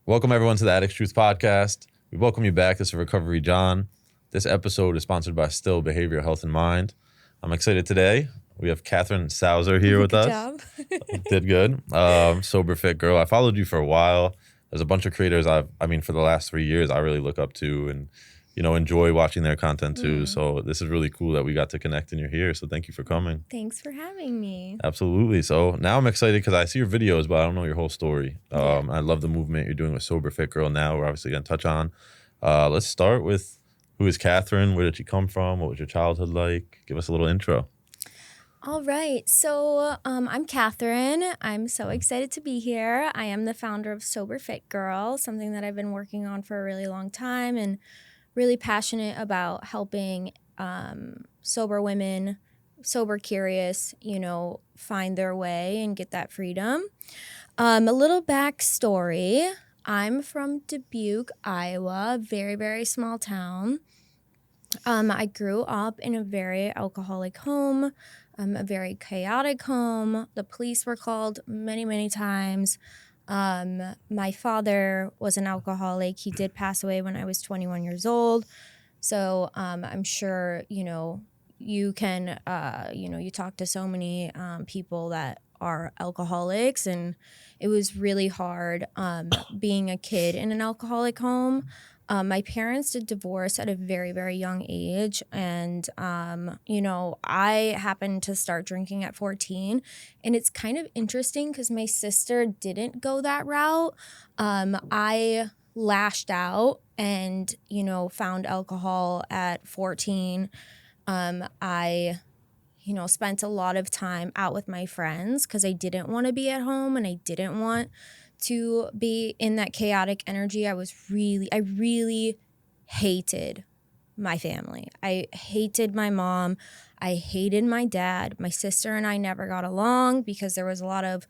Welcome, everyone, to the Addicts Truth Podcast. We welcome you back. This is Recovery John. This episode is sponsored by Still Behavioral Health and Mind. I'm excited today. We have Kathryn Sauser here with Good us. job. Did good. Sober fit girl. I followed you for a while. There's a bunch of creators for the last 3 years, I really look up to and, enjoy watching their content too. So this is really cool that we got to connect and you're here. So thank you for coming. Thanks for having me. Absolutely. So now I'm excited because I see your videos, but I don't know your whole story. I love the movement you're doing with Sober Fit Girl now. We're obviously going to touch on. Let's start with, who is Kathryn? Where did she come from? What was your childhood like? Give us a little intro. All right. So I'm Kathryn. I'm so excited to be here. I am the founder of Sober Fit Girl, something that I've been working on for a really long time and really passionate about helping sober women, sober curious, find their way and get that freedom. A little backstory. I'm from Dubuque, Iowa, very, very small town. I grew up in a very alcoholic home, a very chaotic home. The police were called many, many times. My father was an alcoholic. He did pass away when I was 21 years old. So I'm sure, you can, you talk to so many people that are alcoholics, and it was really hard being a kid in an alcoholic home. My parents did divorce at a very, very young age. And, I happened to start drinking at 14. And it's kind of interesting because my sister didn't go that route. I lashed out and, found alcohol at 14. I spent a lot of time out with my friends because I didn't want to be at home and I didn't want to be in that chaotic energy. I really hated my family. I hated my mom. I hated my dad. My sister and I never got along because there was a lot of,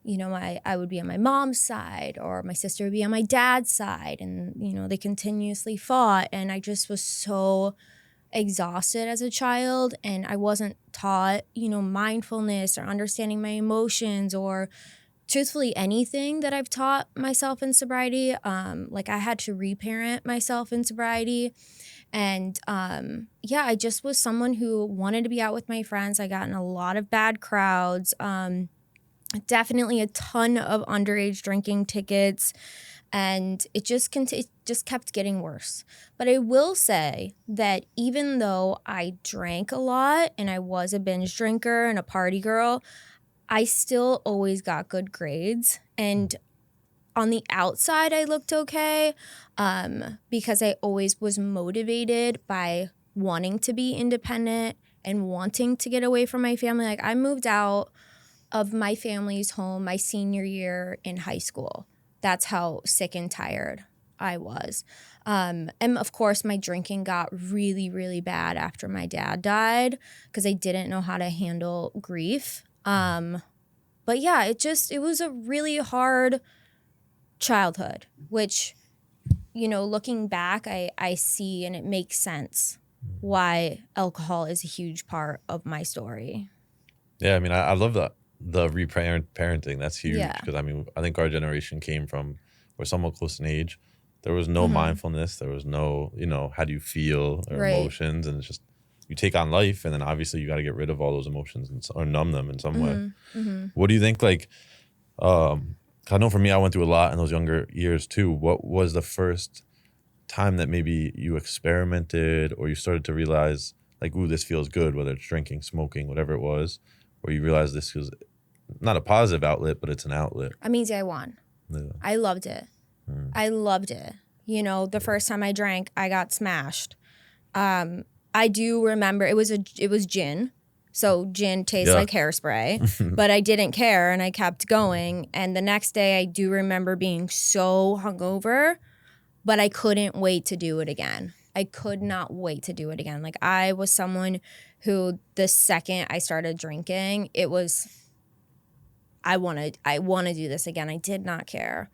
I would be on my mom's side or my sister would be on my dad's side, and, they continuously fought. And I just was so exhausted as a child, and I wasn't taught, mindfulness or understanding my emotions or truthfully anything that I've taught myself in sobriety. I had to reparent myself in sobriety. And I just was someone who wanted to be out with my friends. I got in a lot of bad crowds, definitely a ton of underage drinking tickets. And it just kept getting worse. But I will say that even though I drank a lot and I was a binge drinker and a party girl, I still always got good grades. And on the outside, I looked okay because I always was motivated by wanting to be independent and wanting to get away from my family. Like, I moved out of my family's home my senior year in high school. That's how sick and tired I was. And of course, my drinking got really, really bad after my dad died because I didn't know how to handle grief. But yeah, it was a really hard childhood, which, looking back, I see, and it makes sense why alcohol is a huge part of my story. Yeah, I love the reparenting. That's huge because Yeah. I think our generation came from, we're somewhat close in age. There was no mindfulness. There was no, how do you feel or Right. emotions, and it's just you take on life, and then obviously you got to get rid of all those emotions or numb them in some way. What do you think? I know for me, I went through a lot in those younger years too. What was the first time that maybe you experimented or you started to realize, like, ooh, this feels good, whether it's drinking, smoking, whatever it was, where you realized this was not a positive outlet, but it's an outlet? I won. Yeah. I loved it. I loved it. The first time I drank, I got smashed. I do remember it was gin. So gin tastes like hairspray, but I didn't care and I kept going. And the next day I do remember being so hungover, but I couldn't wait to do it again. I could not wait to do it again. Like, I was someone who the second I started drinking, it was, I want to do this again. I did not care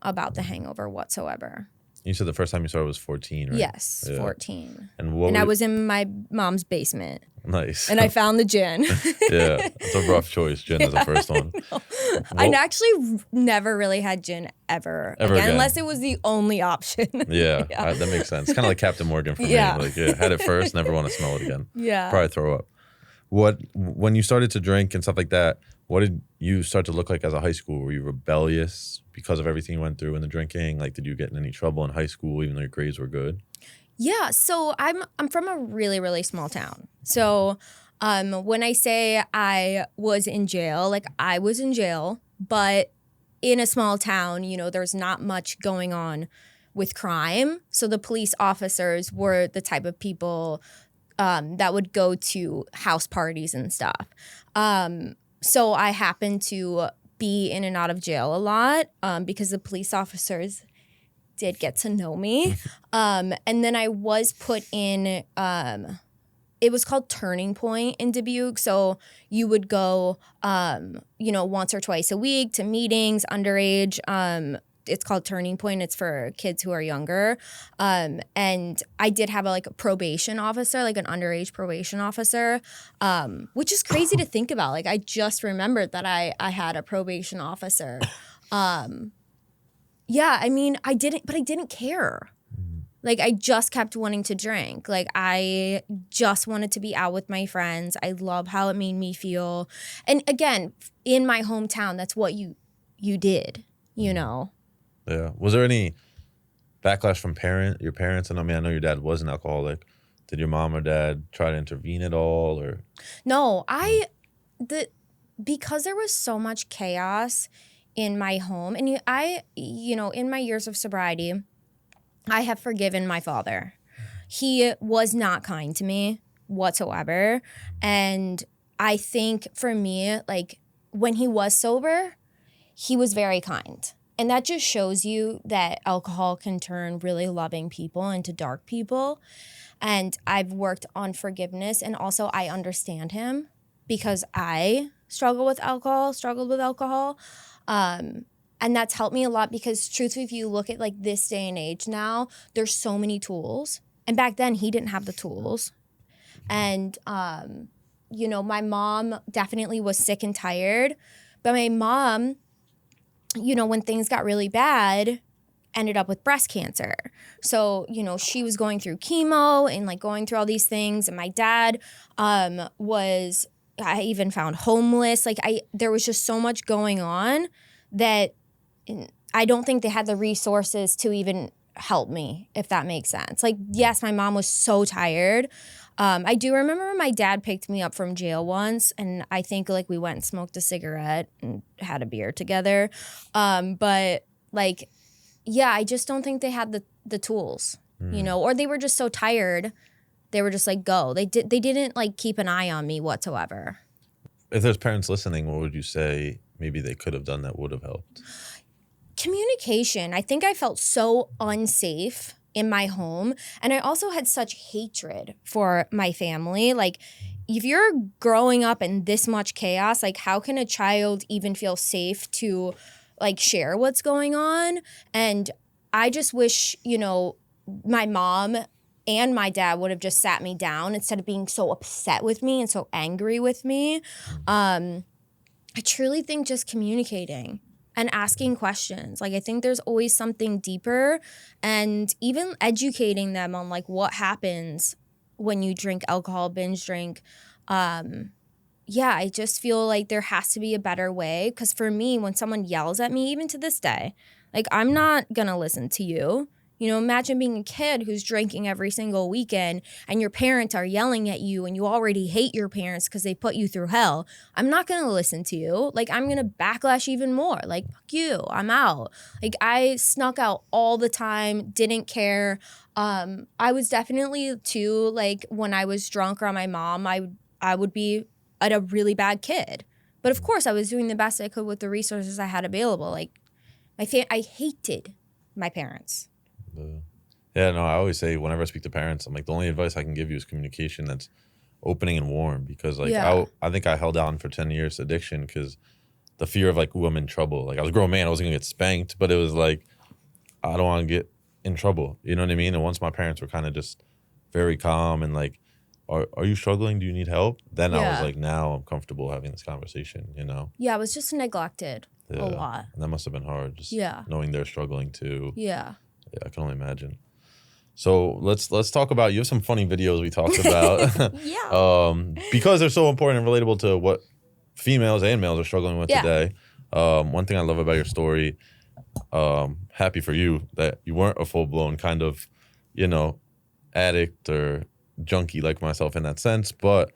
about the hangover whatsoever. You said the first time you started was 14, right? Yes, 14. And I was in my mom's basement. Nice. And I found the gin. Yeah, it's a rough choice. Gin is the first one. I actually never really had gin ever again, unless it was the only option. Yeah, that makes sense. Kind of like Captain Morgan for me. Like, had it first, never want to smell it again. Yeah. Probably throw up. When you started to drink and stuff like that, what did you start to look like as a high school? Were you rebellious because of everything you went through in the drinking? Like, did you get in any trouble in high school, even though your grades were good? Yeah, so I'm from a really, really small town. So when I say I was in jail, like I was in jail, but in a small town, you know, there's not much going on with crime. So the police officers were the type of people that would go to house parties and stuff. So I happened to be in and out of jail a lot because the police officers did get to know me. And then I was put in, it was called Turning Point in Dubuque. So you would go, you know, once or twice a week to meetings, underage. It's called Turning Point. It's for kids who are younger. And I did have a probation officer, like an underage probation officer, which is crazy to think about. Like, I just remembered that I had a probation officer. Yeah, I mean, I didn't care. Like, I just kept wanting to drink. Like, I just wanted to be out with my friends. I love how it made me feel. And again, in my hometown, that's what you did, you know? Yeah. Was there any backlash from your parents? And I mean, I know your dad was an alcoholic. Did your mom or dad try to intervene at all, or? No, because there was so much chaos in my home, and you know, in my years of sobriety, I have forgiven my father. He was not kind to me whatsoever. And I think for me, like, when he was sober, he was very kind. And that just shows you that alcohol can turn really loving people into dark people. And I've worked on forgiveness, and also I understand him because I struggled with alcohol. And that's helped me a lot because, truthfully, if you look at like this day and age now, there's so many tools. And back then, he didn't have the tools. And, you know, my mom definitely was sick and tired. But my mom, you know, when things got really bad, ended up with breast cancer. So, you know, she was going through chemo and like going through all these things. And my dad I even found homeless. Like, there was just so much going on that I don't think they had the resources to even help me, if that makes sense. Like, yes, my mom was so tired. I do remember my dad picked me up from jail once, and I think like we went and smoked a cigarette and had a beer together. But like, yeah, I just don't think they had the tools, you know, or they were just so tired. They were just like, go. They didn't like keep an eye on me whatsoever. If there's parents listening, what would you say maybe they could have done that would have helped? Communication. I think I felt so unsafe in my home. And I also had such hatred for my family. Like, if you're growing up in this much chaos, like, how can a child even feel safe to like share what's going on? And I just wish, you know, my mom and my dad would have just sat me down instead of being so upset with me and so angry with me. I truly think just communicating and asking questions. Like, I think there's always something deeper, and even educating them on like what happens when you drink alcohol, binge drink. Yeah, I just feel like there has to be a better way. Because for me, when someone yells at me, even to this day, like, I'm not gonna listen to you. You know, imagine being a kid who's drinking every single weekend and your parents are yelling at you and you already hate your parents because they put you through hell. I'm not going to listen to you. Like, I'm going to backlash even more. Like, fuck you, I'm out. Like, I snuck out all the time, didn't care. I was definitely too, like, when I was drunk around my mom, I would be a really bad kid. But of course, I was doing the best I could with the resources I had available. Like, I hated my parents. Yeah, no, I always say whenever I speak to parents, I'm like, the only advice I can give you is communication that's opening and warm. Because like, I think I held on for 10 years addiction because the fear of like, ooh, I'm in trouble. Like, I was a grown man, I wasn't gonna get spanked, but it was like, I don't want to get in trouble. You know what I mean? And once my parents were kind of just very calm and like, are you struggling? Do you need help? Then I was like, now I'm comfortable having this conversation, you know? Yeah, I was just neglected a lot. And that must have been hard, just knowing they're struggling too. Yeah. Yeah, I can only imagine. So let's talk about, you have some funny videos we talked about. Because they're so important and relatable to what females and males are struggling with today. One thing I love about your story, happy for you that you weren't a full-blown kind of, you know, addict or junkie like myself in that sense, but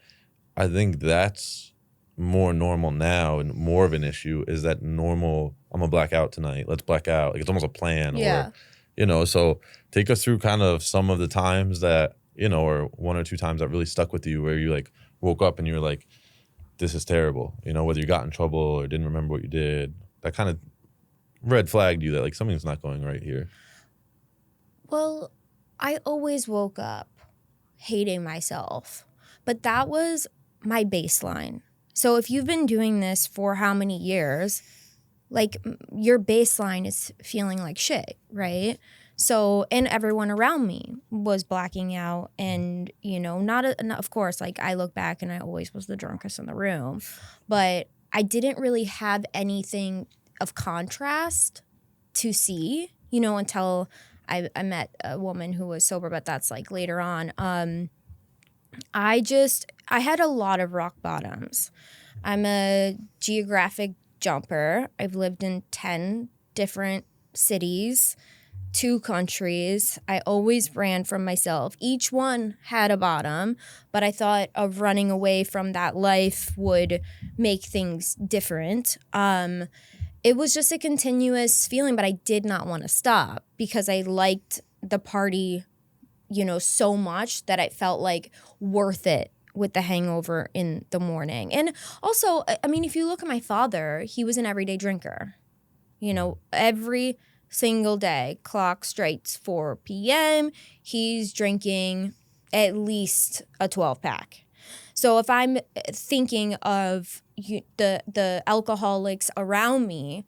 I think that's more normal now, and more of an issue is that normal, I'm gonna black out tonight, let's black out. Like it's almost a plan or, you know, so take us through kind of some of the times that, you know, or one or two times that really stuck with you where you like woke up and you were like, this is terrible, you know, whether you got in trouble or didn't remember what you did, that kind of red flagged you that like something's not going right here. Well, I always woke up hating myself, but that was my baseline. So if you've been doing this for how many years, like your baseline is feeling like shit, right? So, and everyone around me was blacking out and, you know, of course, like I look back and I always was the drunkest in the room, but I didn't really have anything of contrast to see, you know, until I met a woman who was sober, but that's like later on. I had a lot of rock bottoms. I'm a geographic jumper. I've lived in 10 different cities, 2 countries. I always ran from myself. Each one had a bottom, but I thought of running away from that life would make things different. It was just a continuous feeling, but I did not want to stop because I liked the party, you know, so much that it felt like worth it with the hangover in the morning. And also, I mean, if you look at my father, he was an everyday drinker. You know, every single day, clock strikes 4 p.m., he's drinking at least a 12-pack. So if I'm thinking of the alcoholics around me,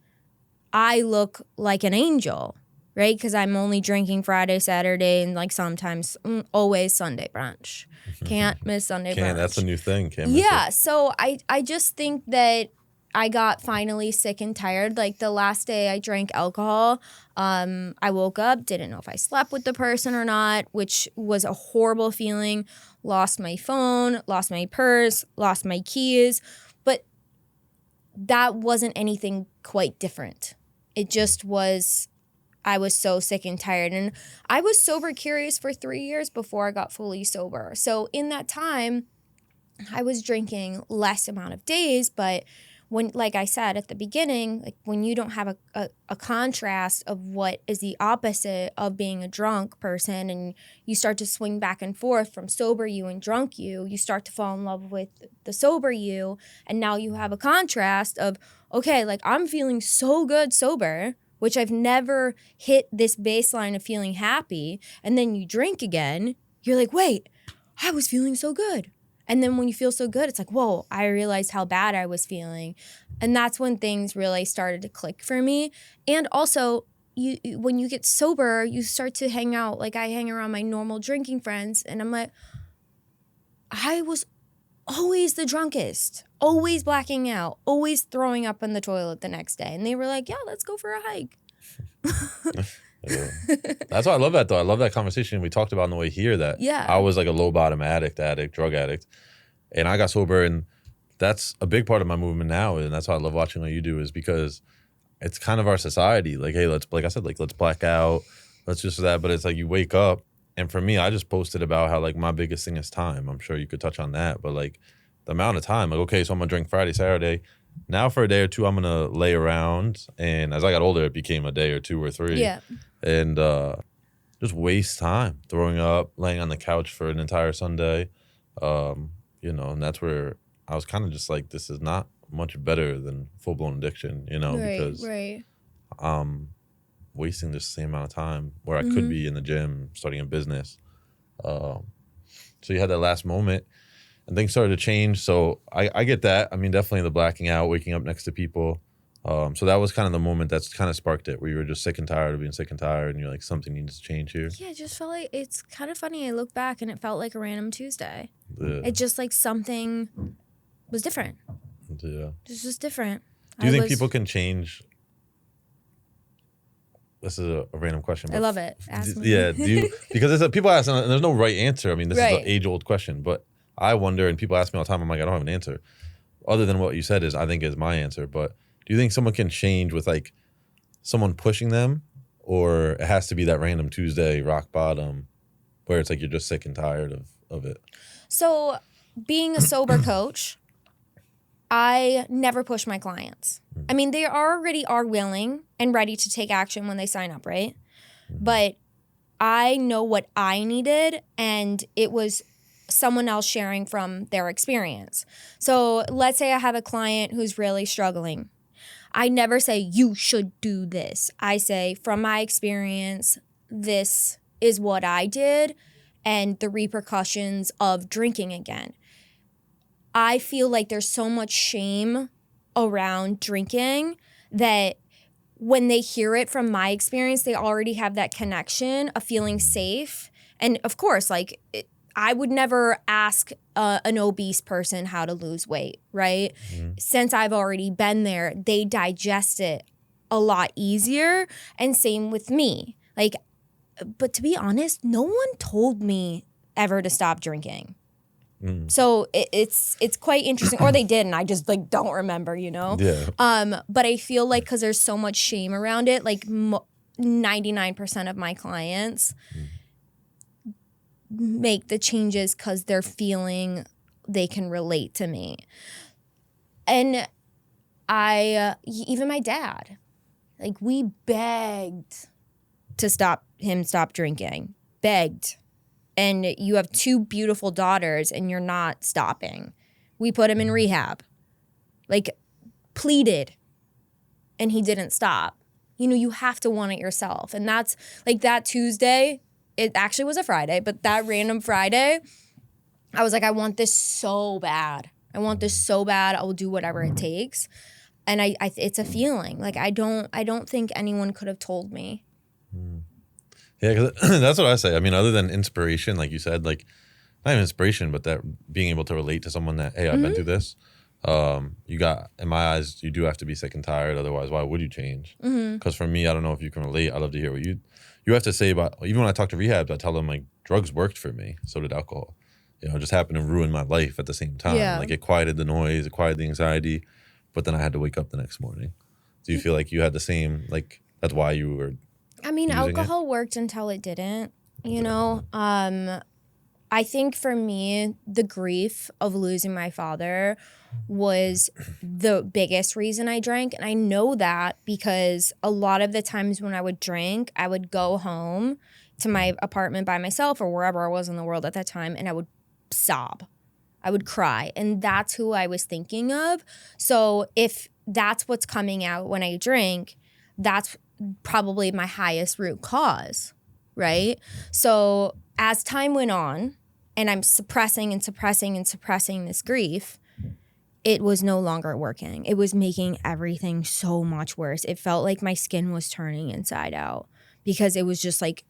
I look like an angel, right? Because I'm only drinking Friday, Saturday, and like sometimes always Sunday brunch. Can't miss Sunday brunch. That's a new thing. Can't miss it. So I just think that I got finally sick and tired. Like the last day I drank alcohol, I woke up, didn't know if I slept with the person or not, which was a horrible feeling. Lost my phone, lost my purse, lost my keys. But that wasn't anything quite different. It just was, I was so sick and tired. And I was sober curious for 3 years before I got fully sober. So in that time, I was drinking less amount of days, but when, like I said at the beginning, like when you don't have a contrast of what is the opposite of being a drunk person and you start to swing back and forth from sober you and drunk you start to fall in love with the sober you. And now you have a contrast of, okay, like I'm feeling so good sober, which I've never hit this baseline of feeling happy. And then you drink again, you're like, wait, I was feeling so good. And then when you feel so good, it's like, whoa, I realized how bad I was feeling. And that's when things really started to click for me. And also, when you get sober, you start to hang out. Like I hang around my normal drinking friends and I'm like, I was always the drunkest, always blacking out, always throwing up in the toilet the next day. And they were like, yeah, let's go for a hike. Yeah. That's why I love that though. I love that conversation we talked about on the way here that I was like a low bottom drug addict, and I got sober, and that's a big part of my movement now, and that's why I love watching what you do is because it's kind of our society. Like, hey, let's, like I said, like let's black out, let's just that, but it's like you wake up, and for me, I just posted about how like my biggest thing is time. I'm sure you could touch on that, but like the amount of time, like okay, so I'm gonna drink Friday, Saturday. Now for a day or two, I'm going to lay around. And as I got older, it became a day or 2 or 3. Yeah. And just waste time throwing up, laying on the couch for an entire Sunday. You know, and that's where I was kind of just like, this is not much better than full-blown addiction, you know, because I'm wasting the same amount of time where I could be in the gym, starting a business. So you had that last moment. And things started to change, so I get that. I mean, definitely the blacking out, waking up next to people. So that was kind of the moment that's kind of sparked it, where you were just sick and tired of being sick and tired, and you're like, something needs to change here. Yeah, it just felt like, it's kind of funny. I look back and it felt like a random Tuesday. Yeah. It just like something was different. Yeah. It's just different. Do you think people can change? This is a random question. I love it. Ask me. Yeah. Because people ask, and there's no right answer. I mean, this is Right. an age-old question, but I wonder, and people ask me all the time, I'm like, I don't have an answer. Other than what you said I think is my answer. But do you think someone can change with like someone pushing them, or it has to be that random Tuesday rock bottom where it's like you're just sick and tired of it? So being a sober coach, I never push my clients. I mean, they already are willing and ready to take action when they sign up, right? But I know what I needed, and it was someone else sharing from their experience. So let's say I have a client who's really struggling. I never say, you should do this. I say, from my experience, this is what I did and the repercussions of drinking again. I feel like there's so much shame around drinking that when they hear it from my experience, they already have that connection of feeling safe. And of course, like, I would never ask an obese person how to lose weight, right? Since I've already been there, they digest it a lot easier. And same with me. Like, but to be honest, no one told me ever to stop drinking. So it's quite interesting. Or they did, and I just like don't remember, you know? Yeah. But I feel like because there's so much shame around it, like 99% of my clients make the changes because they're feeling they can relate to me. And even my dad, like, we begged to stop drinking, begged. And you have 2 beautiful daughters and you're not stopping. We put him in rehab, like, pleaded, and he didn't stop. You know, you have to want it yourself. And that's like that Tuesday, it actually was a Friday, but that random Friday, I was like, I want this so bad. I want this so bad. I will do whatever it takes. And I it's a feeling. Like, I don't think anyone could have told me. Yeah, because that's what I say. I mean, other than inspiration, like you said, like, not even inspiration, but that being able to relate to someone that, hey, I've been through this. You got, in my eyes, you do have to be sick and tired. Otherwise, why would you change? Because for me, I don't know if you can relate. I'd love to hear what you have to say about, even when I talk to rehabs, I tell them, like, drugs worked for me. So did alcohol. You know, it just happened to ruin my life at the same time. Yeah. Like, it quieted the noise, it quieted the anxiety, but then I had to wake up the next morning. Do you feel like you had the same, like, that's why you were I mean, using alcohol worked until it didn't, you know? I think for me, the grief of losing my father was the biggest reason I drank. And I know that because a lot of the times when I would drink, I would go home to my apartment by myself or wherever I was in the world at that time, and I would sob. I would cry. And that's who I was thinking of. So if that's what's coming out when I drink, that's probably my highest root cause, right? So as time went on and I'm suppressing this grief, it was no longer working. It was making everything so much worse. It felt like my skin was turning inside out because it was just like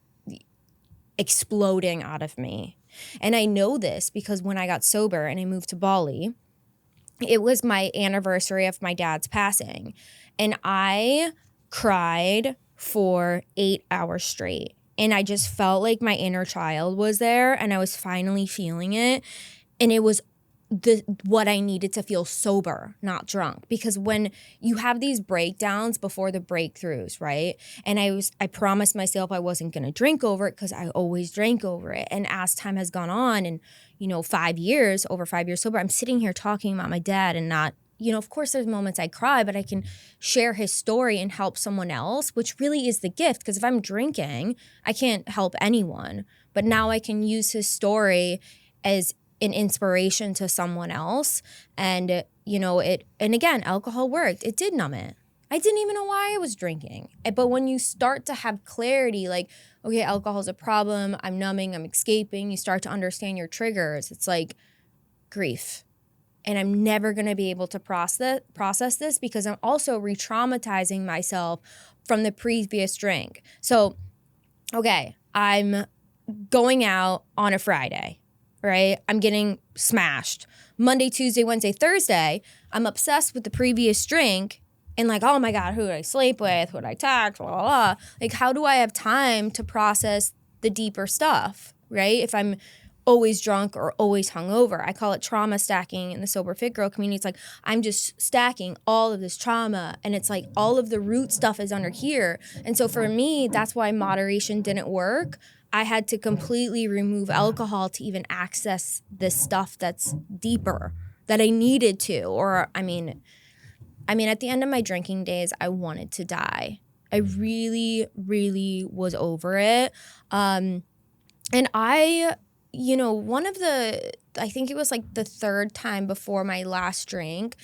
exploding out of me. And I know this because when I got sober and I moved to Bali, it was my anniversary of my dad's passing. And I cried for 8 hours straight. And I just felt like my inner child was there and I was finally feeling it. And it was what I needed to feel sober, not drunk. Because when you have these breakdowns before the breakthroughs, right? And I promised myself I wasn't going to drink over it because I always drank over it. And as time has gone on and, you know, over 5 years sober, I'm sitting here talking about my dad and not, you know, of course there's moments I cry, but I can share his story and help someone else, which really is the gift. Because if I'm drinking, I can't help anyone. But now I can use his story as an inspiration to someone else. And, you know, and again, alcohol worked. It did numb it. I didn't even know why I was drinking. But when you start to have clarity, like, okay, alcohol is a problem, I'm numbing, I'm escaping, you start to understand your triggers. It's like grief. and I'm never going to be able to process this because I'm also re-traumatizing myself from the previous drink. So, okay, I'm going out on a Friday, right? I'm getting smashed. Monday, Tuesday, Wednesday, Thursday, I'm obsessed with the previous drink and like, oh my God, who did I sleep with? Who did I text? Blah, blah, blah. Like, how do I have time to process the deeper stuff, right? If I'm always drunk or always hungover. I call it trauma stacking in the Sober Fit Girl community. It's like, I'm just stacking all of this trauma, and it's like all of the root stuff is under here. And so for me, that's why moderation didn't work. I had to completely remove alcohol to even access this stuff that's deeper that I needed to. Or, I mean, at the end of my drinking days, I wanted to die. I really, really was over it. And I think it was like the third time before my last drink,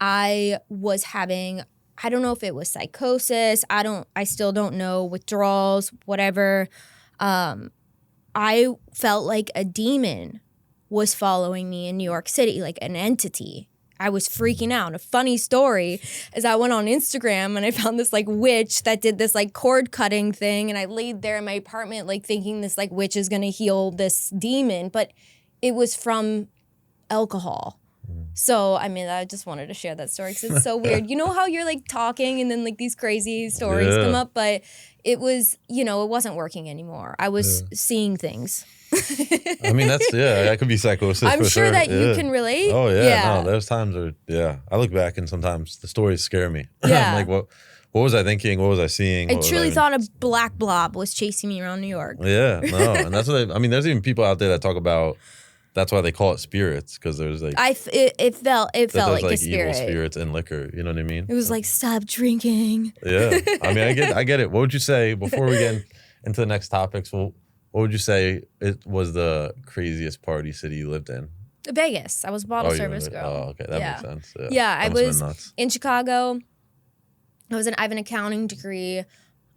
I was having, I don't know if it was psychosis. I still don't know, withdrawals, whatever. I felt like a demon was following me in New York City, like an entity. I was freaking out. A funny story is I went on Instagram and I found this like witch that did this like cord cutting thing, and I laid there in my apartment like thinking this like witch is gonna heal this demon, but it was from alcohol. So, I mean, I just wanted to share that story because it's so weird. You know how you're like talking and then like these crazy stories come up, but it was, it wasn't working anymore. I was seeing things. I mean, that could be psychosis. I'm for sure that you can relate. Oh, yeah. No, there's times where, I look back and sometimes the stories scare me. Yeah. I'm like, what was I thinking? What was I seeing? I truly thought a black blob was chasing me around New York. Yeah, no. And that's what there's even people out there that talk about, that's why they call it spirits, because there's like it felt like a spirit. Evil spirits in liquor. You know what I mean? It was like, stop drinking. Yeah, I mean, I get it. What would you say before we get into the next topics? Well, what would you say it was the craziest party city you lived in? Vegas. I was a bottle service girl. Oh, okay, that makes sense. Yeah, I was in Chicago. I have an accounting degree.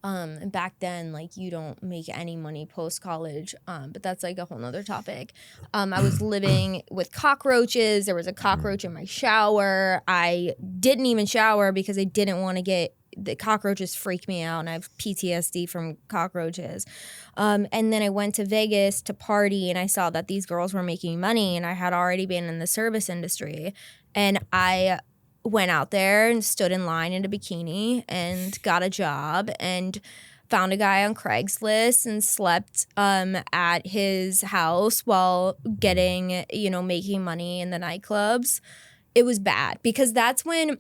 And back then, like, you don't make any money post-college, but that's like a whole nother topic. I was living with cockroaches. There was a cockroach in my shower. I didn't even shower because I didn't want to get, the cockroaches freak me out, and I have PTSD from cockroaches. And then I went to Vegas to party, and I saw that these girls were making money, and I had already been in the service industry, and I went out there and stood in line in a bikini and got a job and found a guy on Craigslist and slept at his house while getting, making money in the nightclubs. It was bad because that's when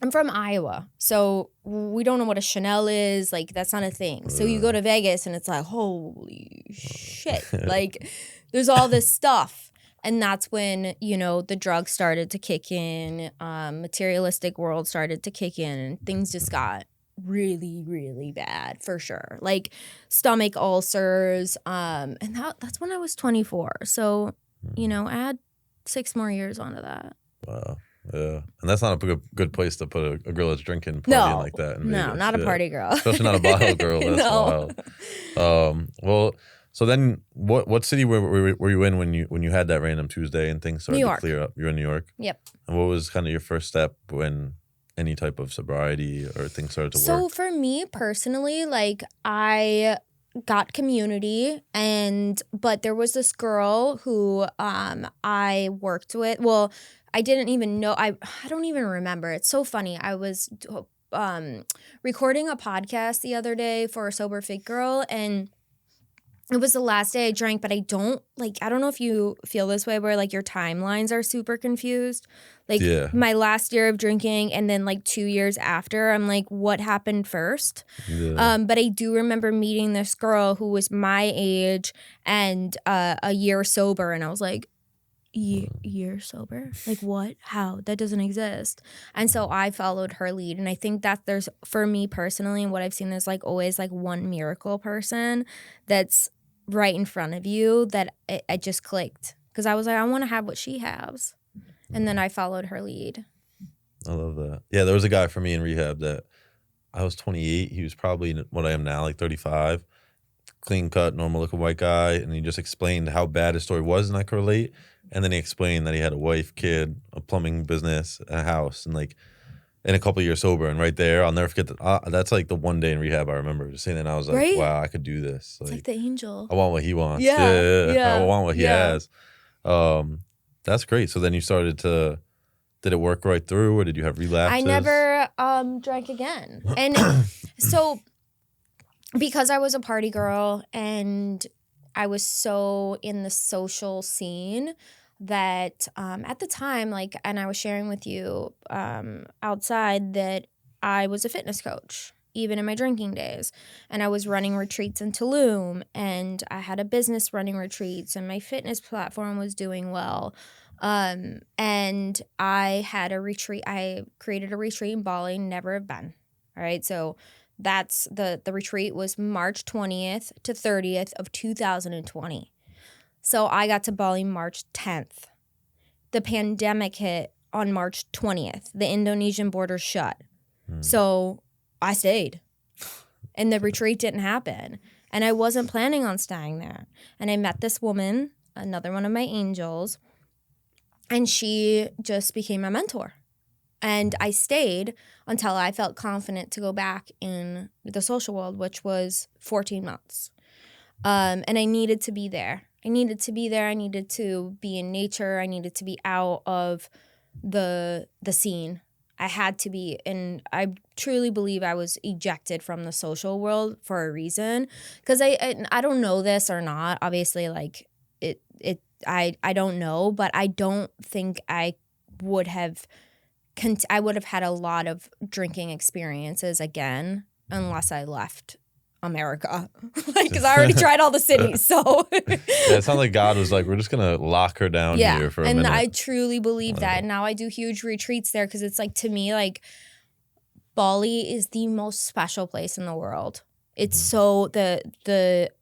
I'm from Iowa. So we don't know what a Chanel is. Like, that's not a thing. So you go to Vegas and it's like, holy shit. Like, there's all this stuff. And that's when, the drugs started to kick in, materialistic world started to kick in, and things just got really, really bad, for sure. Like stomach ulcers, and that's when I was 24. So, add 6 more years onto that. Wow. Yeah. And that's not a good place to put a girl that's drinking partying like that in Vegas. No, not a party girl. Especially not a bottle girl. That's wild. Well, so then, what city were you in when you had that random Tuesday and things started to clear up? You're in New York? Yep. And what was kind of your first step when any type of sobriety or things started to work? So for me personally, like, I got community, but there was this girl who I worked with. Well, I didn't even know. I don't even remember. It's so funny. I was recording a podcast the other day for a Sober Fit Girl, and it was the last day I drank, but I don't know if you feel this way where like your timelines are super confused. Like my last year of drinking and then like 2 years after, I'm like, what happened first? Yeah. But I do remember meeting this girl who was my age and a year sober, and I was like, year sober? Like what? How? That doesn't exist. And so I followed her lead, and I think that there's, for me personally, and what I've seen, there's like always like one miracle person that's right in front of you that it just clicked, because I was like, I want to have what she has, and then I followed her lead. I love that. Yeah, there was a guy for me in rehab that I was 28. He was probably what I am now, like 35. Clean cut, normal looking white guy, and he just explained how bad his story was, and I could relate. And then he explained that he had a wife, kid, a plumbing business, a house, and like in a couple of years sober. And right there, I'll never forget that. That's like the one day in rehab I remember just saying that. And I was like, Right? wow, I could do this. It's like the angel. I want what he wants. Yeah. I want what he has. That's great. So then you started to, did it work right through, or did you have relapses? I never drank again. And so because I was a party girl and I was so in the social scene that at the time, like, and I was sharing with you outside that I was a fitness coach, even in my drinking days. And I was running retreats in Tulum, and I had a business running retreats, and my fitness platform was doing well. And I had a retreat. I created a retreat in Bali, never have been. All right. So that's the retreat was March 20th to 30th of 2020. So I got to Bali March 10th. The pandemic hit on March 20th. The Indonesian border shut. So I stayed. And the retreat didn't happen. And I wasn't planning on staying there. And I met this woman, another one of my angels, and she just became a mentor. And I stayed until I felt confident to go back in the social world, which was 14 months. And I needed to be there. I needed to be in nature. I needed to be out of the scene. I had to be, and I truly believe I was ejected from the social world for a reason. Because I don't know this or not. Obviously, like I don't know, but I don't think I would have had a lot of drinking experiences again unless I left America. Like, because I already tried all the cities, so. Yeah, it sounds like God was like, we're just going to lock her down here for a minute. And I truly believe that. And now I do huge retreats there because it's like, to me, like, Bali is the most special place in the world. It's so the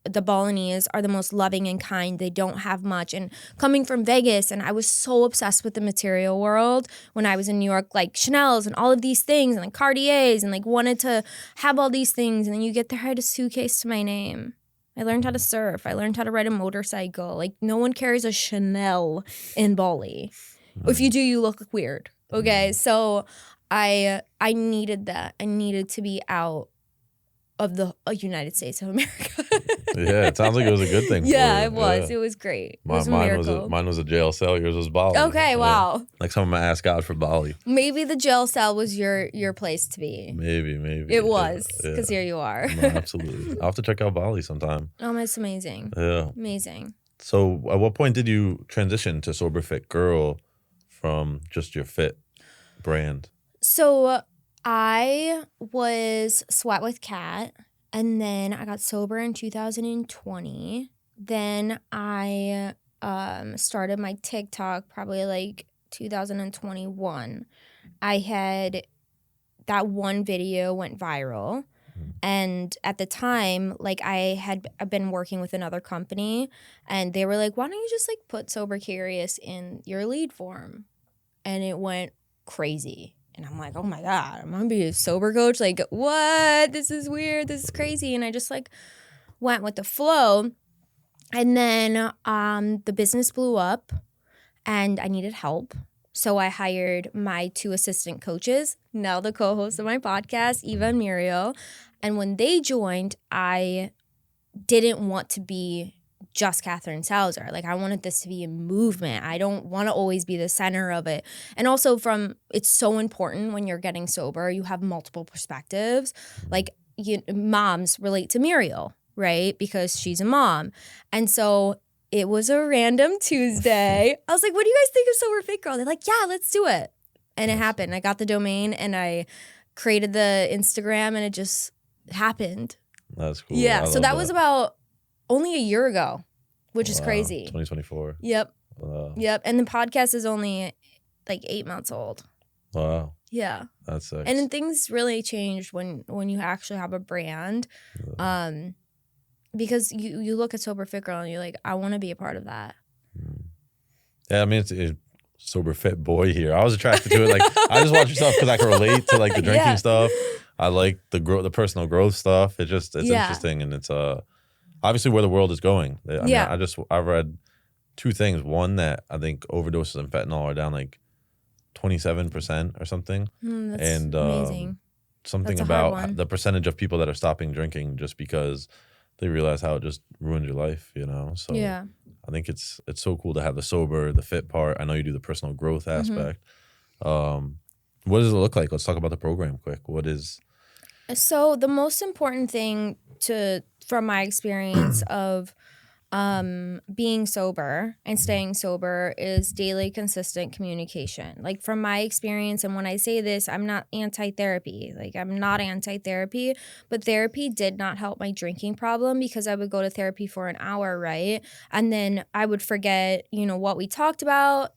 Balinese are the most loving and kind. They don't have much. And coming from Vegas, and I was so obsessed with the material world when I was in New York, like Chanel's and all of these things, and like Cartier's, and like wanted to have all these things. And then you get there, I had a suitcase to my name. I learned how to surf. I learned how to ride a motorcycle. Like, no one carries a Chanel in Bali. If you do, you look weird. Okay, so I needed that. I needed to be out of the United States of America. Yeah, it sounds like it was a good thing. Yeah, for you. It was. Yeah. It was great. It was a miracle. Mine was a jail cell. Yours was Bali. Okay, wow. Like some of my ask God for Bali. Maybe the jail cell was your place to be. Maybe. It was, because here you are. No, absolutely. I'll have to check out Bali sometime. Oh, it's amazing. Yeah. Amazing. So at what point did you transition to Sober Fit Girl from just your fit brand? So I was Sweat with Kat, and then I got sober in 2020. Then I started my TikTok probably like 2021. I had that one video went viral. And at the time, like I've been working with another company, and they were like, why don't you just like put Sober Curious in your lead form? And it went crazy. And I'm like, oh my God, I'm gonna be a sober coach? Like, what? This is weird. This is crazy. And I just like went with the flow. And then the business blew up and I needed help. So I hired my 2 assistant coaches, now the co-hosts of my podcast, Eva and Muriel. And when they joined, I didn't want to be just Kathryn Sauser. Like, I wanted this to be a movement. I don't want to always be the center of it. And also it's so important when you're getting sober, you have multiple perspectives. Like, moms relate to Muriel, right? Because she's a mom. And so it was a random Tuesday. I was like, what do you guys think of Sober Fit Girl? They're like, yeah, let's do it. And it happened. I got the domain and I created the Instagram, and it just happened. That's cool. Yeah. So that was about only a year ago, which is crazy. 2024. Yep. Wow. Yep. And the podcast is only like 8 months old. Wow. Yeah. That's sick. And then things really changed when you actually have a brand. Because you look at Sober Fit Girl and you're like, I want to be a part of that. Yeah, I mean, it's Sober Fit boy here. I was attracted to it. Like, I just watch yourself because I can relate to like the drinking stuff. I like the personal growth stuff. It's interesting, and it's obviously where the world is going. I read two things. One, that I think overdoses and fentanyl are down like 27% or something. That's and amazing. Something That's a hard about one. the percentage of people that are stopping drinking just because they realize how it just ruined your life, So Yeah. I think it's so cool to have the sober, the fit part. I know you do the personal growth aspect. What does it look like? Let's talk about the program quick. What is... So the most important thing from my experience of being sober and staying sober is daily consistent communication. Like from my experience, and when I say this, I'm not anti-therapy. Like I'm not anti-therapy, but therapy did not help my drinking problem because I would go to therapy for an hour, right? And then I would forget, what we talked about.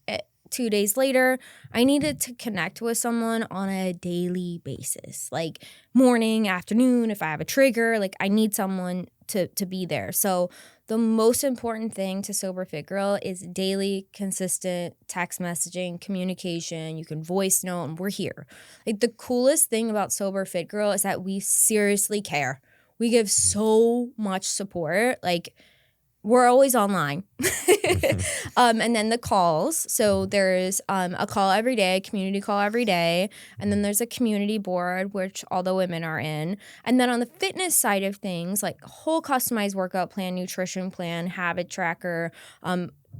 2 days later, I needed to connect with someone on a daily basis, like morning, afternoon, if I have a trigger, like I need someone to be there. So the most important thing to Sober Fit Girl is daily, consistent text messaging, communication. You can voice note, and we're here. Like the coolest thing about Sober Fit Girl is that we seriously care. We give so much support. Like we're always online. And then the calls. So there's a call every day, community call every day. And then there's a community board, which all the women are in. And then on the fitness side of things, like whole customized workout plan, nutrition plan, habit tracker,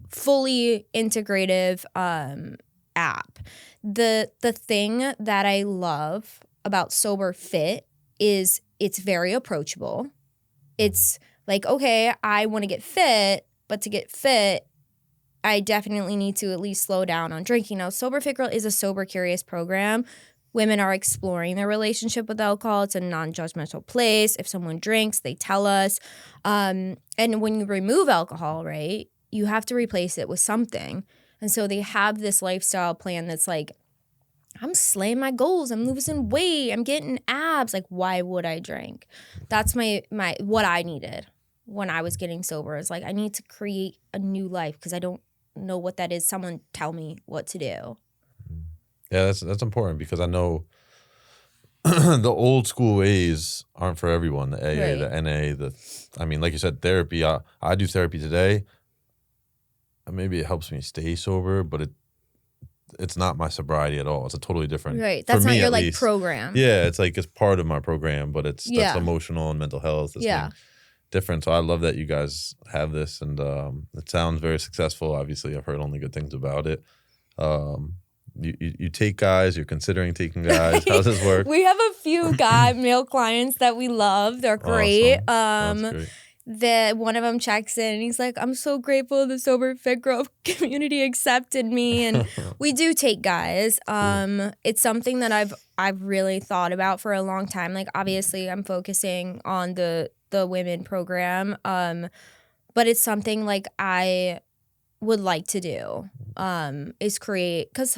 fully integrative app. The thing that I love about Sober Fit is it's very approachable. It's like, okay, I want to get fit, but to get fit, I definitely need to at least slow down on drinking. Now, Sober Fit Girl is a sober curious program. Women are exploring their relationship with alcohol. It's a non-judgmental place. If someone drinks, they tell us. And when you remove alcohol, right, you have to replace it with something. And so they have this lifestyle plan that's like, I'm slaying my goals. I'm losing weight. I'm getting abs. Like, why would I drink? That's my what I needed when I was getting sober. It's like, I need to create a new life because I don't know what that is. Someone tell me what to do. Yeah, that's important because I know the old school ways aren't for everyone. The AA, Right. the NA, like you said, therapy. I do therapy today. Maybe it helps me stay sober, but it's not my sobriety at all. It's a totally different. Right. That's for not me, your at like least. program. Yeah, it's like it's part of my program, but that's emotional and mental health. It's different. So I love that you guys have this, and it sounds very successful. Obviously, I've heard only good things about it. You take guys. You're considering taking guys. How does this work? We have a few male clients that we love. They're great. Awesome. That's great. That one of them checks in and he's like, I'm so grateful the Sober Fit Girl community accepted me. And we do take guys. It's something that I've really thought about for a long time. Like obviously I'm focusing on the women program. But it's something like I would like to do is create, because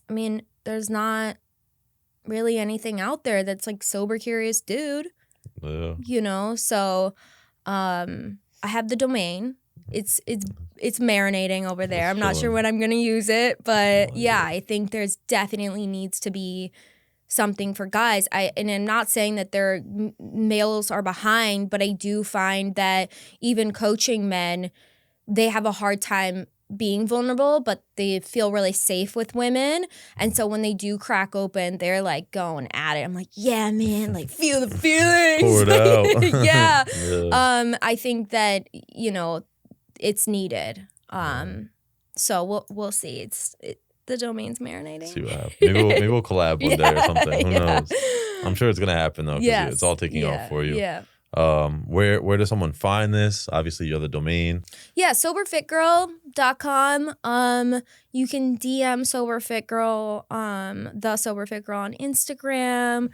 there's not really anything out there that's like sober curious dude. Yeah. So I have the domain. It's marinating over there. I'm not sure when I'm gonna use it, but I think there's definitely needs to be something for guys. And I'm not saying that males are behind, but I do find that even coaching men, they have a hard time being vulnerable, but they feel really safe with women. And so when they do crack open, they're like going at it. I'm like, yeah, man, like feel the feelings. Pour it out. Yeah. I think that, it's needed. So we'll see. The domain's marinating. See what happens. Maybe we'll collab one day or something. Who knows? I'm sure it's gonna happen though, because it's all taking off for you. Yeah. Where does someone find this? Obviously, you're the domain. Yeah, soberfitgirl.com. You can DM soberfitgirl, the soberfitgirl on Instagram.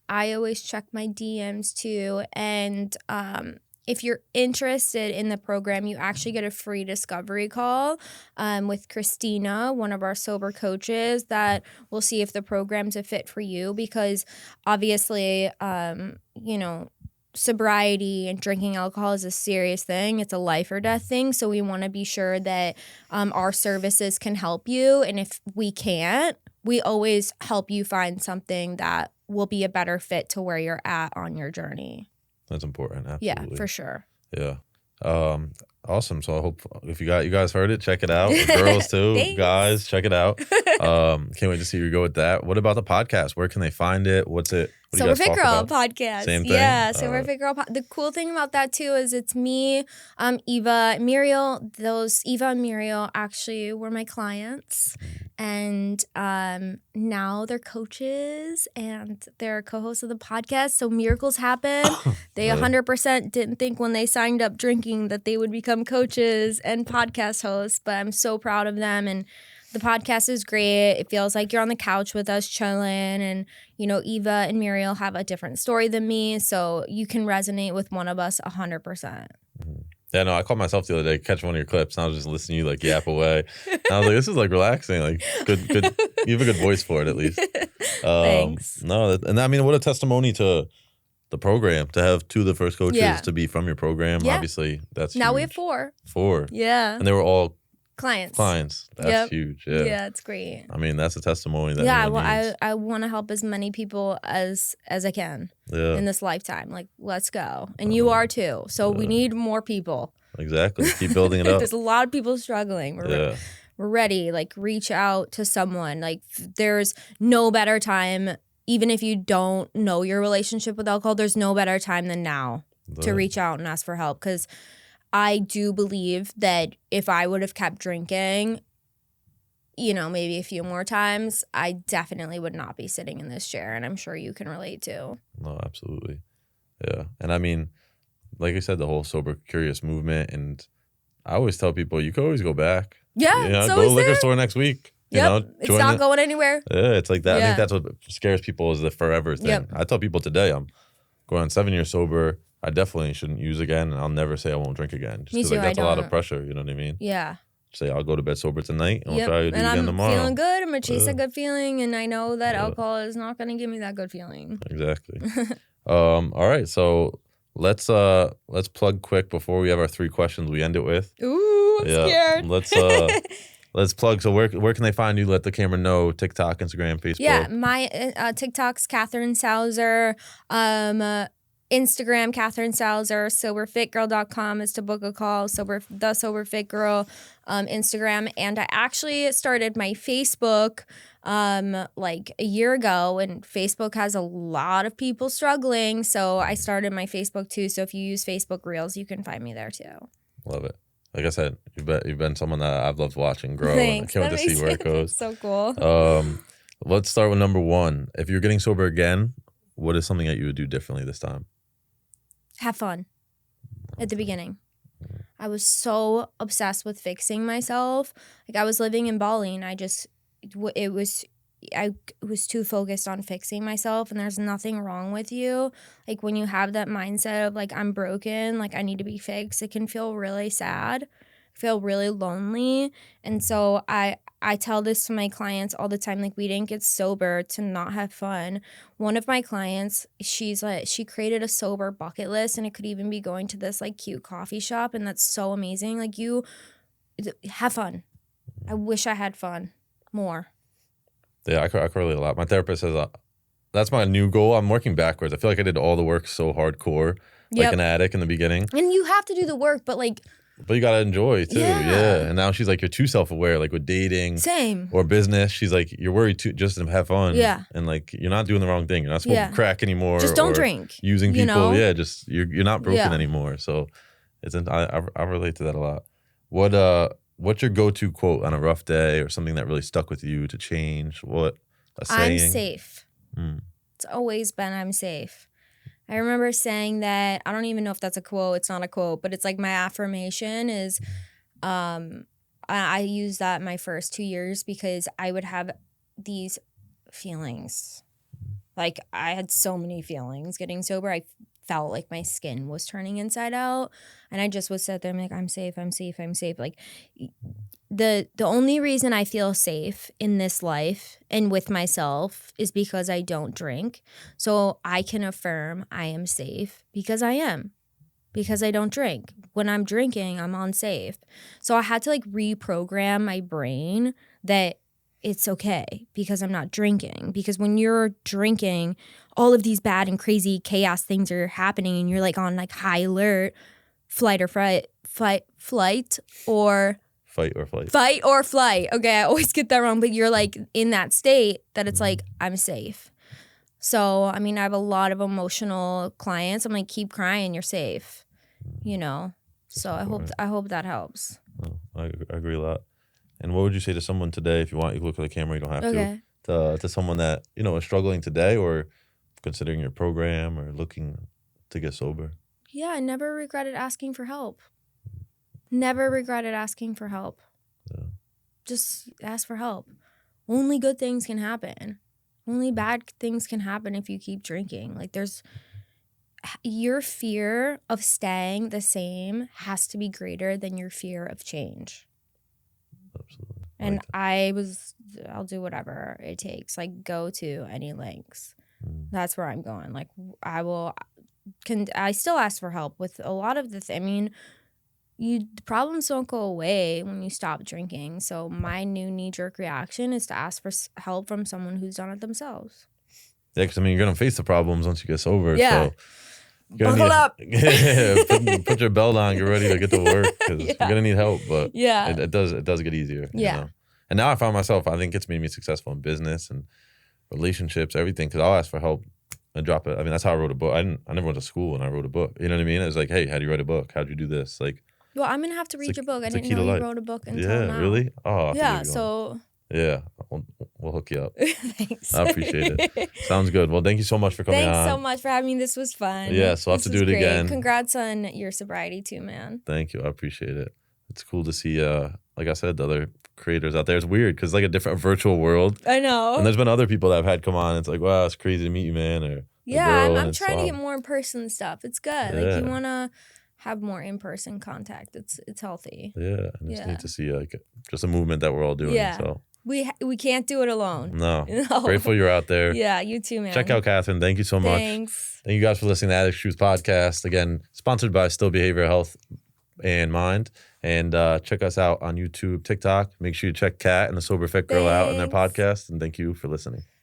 I always check my DMs too. And if you're interested in the program, you actually get a free discovery call with Christina, one of our sober coaches, that will see if the program's a fit for you. Because obviously, sobriety and drinking alcohol is a serious thing. It's a life or death thing. So we want to be sure that our services can help you. And if we can't, we always help you find something that will be a better fit to where you're at on your journey. That's important. Absolutely. Yeah, for sure. Yeah. Awesome. So I hope if you guys heard it, check it out. Girls too, guys, check it out. Can't wait to see you go with that. What about the podcast? Where can they find it? What's it? What do you Sober guys Fit talk Girl about? podcast. Same thing? Yeah, Sober Fit Girl. The cool thing about that too is it's me, Eva, Muriel. Those Eva and Muriel actually were my clients, and now they're coaches and they're co-hosts of the podcast. So miracles happen. They 100% didn't think when they signed up drinking that they would become coaches and podcast hosts, but I'm so proud of them. And the podcast is great. It feels like you're on the couch with us chilling. And, you know, Eva and Muriel have a different story than me. So you can resonate with one of us 100%. Yeah, no, I caught myself the other day catching one of your clips, and I was just listening to you like yap away. And I was like, this is like relaxing. Like, good. You have a good voice for it, at least. Thanks. No, and I mean, what a testimony to the program to have two of the first coaches to be from your program. Yeah. Obviously, that's now huge. We have 4. 4. Yeah. And they were all clients. That's huge. Yeah, it's great. I mean, that's a testimony that I want to help as many people as I can in this lifetime. Like, let's go. And you are too. So we need more people. Exactly. Keep building it up. There's a lot of people struggling. We're ready. Like, reach out to someone. Like, there's no better time. Even if you don't know your relationship with alcohol, there's no better time than now to reach out and ask for help. Because I do believe that if I would have kept drinking, you know, maybe a few more times, I definitely would not be sitting in this chair. And I'm sure you can relate to. No, absolutely. Yeah. And I mean, like I said, the whole sober curious movement. And I always tell people, you can always go back. Yeah. You know, go to the liquor store next week. You know, it's not going anywhere. Yeah, it's like that. Yeah. I think that's what scares people is the forever thing. Yep. I tell people today, I'm going on 7 years sober. I definitely shouldn't use again, and I'll never say I won't drink again. Just because that's a lot of pressure, you know what I mean? Yeah. Say I'll go to bed sober tonight, and we'll try to do it again tomorrow. And I'm feeling good. I'm going to chase a good feeling, and I know that alcohol is not going to give me that good feeling. Exactly. All right, so let's plug quick before we have our 3 questions we end it with. Ooh, I'm scared. Let's plug. So where can they find you? Let the camera know. TikTok, Instagram, Facebook. Yeah, my TikTok's Kathryn Sauser. Instagram, Kathryn Sauser. Soberfitgirl.com is to book a call. The Sober Fit Girl Instagram. And I actually started my Facebook like a year ago, and Facebook has a lot of people struggling. So I started my Facebook too. So if you use Facebook Reels, you can find me there too. Love it. Like I said, you've been someone that I've loved watching grow. Thanks. And I can't wait to see where it goes. So cool. Let's start with number 1. If you're getting sober again, what is something that you would do differently this time? Have fun. At the beginning, I was so obsessed with fixing myself. Like, I was living in Bali, and I was too focused on fixing myself, and there's nothing wrong with you. Like, when you have that mindset of like, I'm broken, like I need to be fixed, it can feel really sad, feel really lonely. And so I tell this to my clients all the time, like, we didn't get sober to not have fun. One of my clients, she created a sober bucket list, and it could even be going to this like cute coffee shop, and that's so amazing. Like, you have fun. I wish I had fun more. Yeah, I correlate a lot. My therapist says that's my new goal. I'm working backwards. I feel like I did all the work so hardcore, like an addict in the beginning. And you have to do the work, but you gotta enjoy too. Yeah. And now she's like, you're too self-aware, like with dating. Same. Or business. She's like, you're worried too just to have fun. Yeah. And like, you're not doing the wrong thing. You're not smoking crack anymore. Just don't drink. Using people. You know? Yeah, just you're not broken anymore. So I relate to that a lot. What's your go-to quote on a rough day, or something that really stuck with you to change? What a saying? I'm safe. It's always been I'm safe. I remember saying that. I don't even know if that's a quote. It's not a quote, but it's like my affirmation is I used that my first 2 years because I would have these feelings. Like, I had so many feelings getting sober. I felt like my skin was turning inside out, and I just would sit there and be like, I'm safe, I'm safe, I'm safe. Like, the only reason I feel safe in this life and with myself is because I don't drink. So I can affirm I am safe because I am. Because I don't drink. When I'm drinking, I'm unsafe. So I had to like reprogram my brain that it's okay because I'm not drinking. Because when you're drinking, all of these bad and crazy chaos things are happening, and you're like on like high alert. flight or flight, flight or Fight or flight. Fight or flight. Okay, I always get that wrong, but you're like in that state that it's like, I'm safe. So, I mean, I have a lot of emotional clients. I'm like, keep crying, you're safe, you know? So I hope that helps. Oh, I agree a lot. And what would you say to someone today, if you want, you can look at the camera, you don't have to someone that, you know, is struggling today or considering your program or looking to get sober? Yeah, I never regretted asking for help. Never regretted asking for help. Yeah. Just ask for help. Only good things can happen. Only bad things can happen if you keep drinking. Like your fear of staying the same has to be greater than your fear of change. Absolutely. And I'll do whatever it takes. Like go to any lengths. That's where I'm going. Like I still ask for help with a lot of the I mean, the problems don't go away when you stop drinking. So my new knee-jerk reaction is to ask for help from someone who's done it themselves. Yeah, because I mean, you're gonna face the problems once you get sober. Yeah. So buckle up. Put your belt on. Get ready to get to work because you're gonna need help. But it does get easier. Yeah. You know? And now I found myself. I think it's made me successful in business and relationships, everything. Because I'll ask for help and drop it. I mean, that's how I wrote a book. I never went to school and I wrote a book. You know what I mean? It was like, hey, how do you write a book? How'd you do this? Like. Well, I'm gonna have to read your book. I didn't know you wrote a book until now. Yeah, really? Oh, yeah. So. Yeah, we'll hook you up. Thanks. I appreciate it. Sounds good. Well, thank you so much for coming on. Thanks so much for having me. This was fun. Yeah, so I'll have to do it again. Congrats on your sobriety too, man. Thank you. I appreciate it. It's cool to see, like I said, the other creators out there. It's weird because it's like a different virtual world. I know. And there's been other people that I've had come on. It's like, wow, it's crazy to meet you, man. Or yeah, I'm trying to get more in-person stuff. It's good. Yeah. Like you want to have more in-person contact. It's healthy. Yeah, and it's neat to see like just a movement that we're all doing. Yeah. So we can't do it alone. No. Grateful you're out there. Yeah, you too, man. Check out Kathryn. Thank you so much. Thanks. Thank you guys for listening to Addicts Truth Podcast. Again, sponsored by Still Behavioral Health and Mind. And check us out on YouTube, TikTok. Make sure you check Kat and the Sober Fit Girl out in their podcast. And thank you for listening.